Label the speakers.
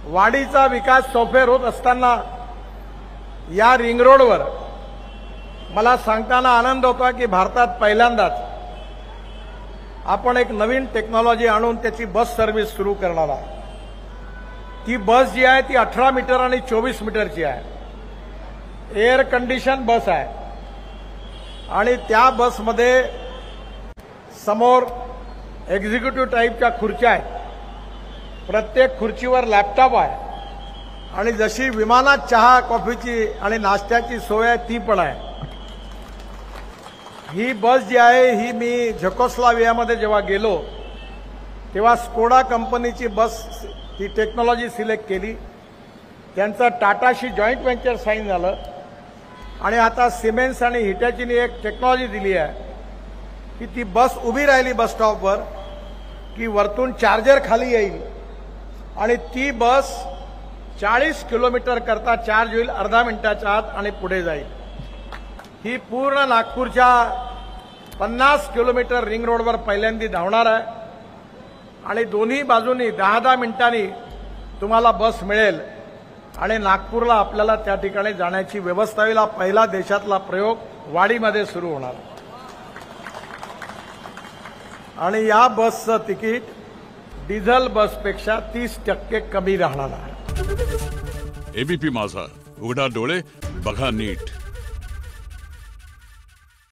Speaker 1: वाडीचा विकास चौफेर होत असताना या रिंग रोडवर मला सांगताना आनंद होता की भारतात पहिल्यांदाच आपण एक नवीन टेक्नॉलॉजी आणून त्याची बस सर्व्हिस सुरू करणार आहोत। ती बस जी आहे ती 18 मीटर आणि 24 मीटरची आहे। एअर कंडिशन बस आहे आणि त्या बसमध्ये समोर एक्झिक्युटिव्ह टाईपच्या खुर्च्या आहेत। प्रत्येक खुर्चीवर लॅपटॉप आहे आणि जशी विमानात चहा कॉफीची आणि नाश्त्याची सोय आहे ती पण आहे। ही बस जी आहे ही मी झेकोस्लोवाकियामध्ये जेव्हा गेलो तेव्हा स्कोडा कंपनीची बस ही टेक्नॉलॉजी सिलेक्ट केली। त्यांचं टाटाशी जॉईंट व्हेंचर साईन झालं आणि आता सिमेन्स आणि हिटॅचीने एक टेक्नॉलॉजी दिली आहे की ती बस उभी राहिली बस स्टॉपवर की वरतून चार्जर खाली येईल आणि ती बस 40 किलोमीटर करता चार्ज होईल अर्धा मिनिटाच्या आत आणि पुढे जाईल। ही पूर्ण नागपूरच्या 50 किलोमीटर रिंग रोडवर पहिल्यांदा धावणार आहे आणि दोन्ही बाजूनी 10-10 मिनिटांनी तुम्हाला बस मिळेल आणि नागपूरला आपल्याला त्या ठिकाणी जाण्याची व्यवस्था होईल। हा पहिला देशातला प्रयोग वाडीमध्ये सुरू होणार आणि या बसचं तिकीट डिझेल बसपेक्षा 30% कमी राहणार आहे।
Speaker 2: एबीपी माझा, उघडा डोळे बघा नीट।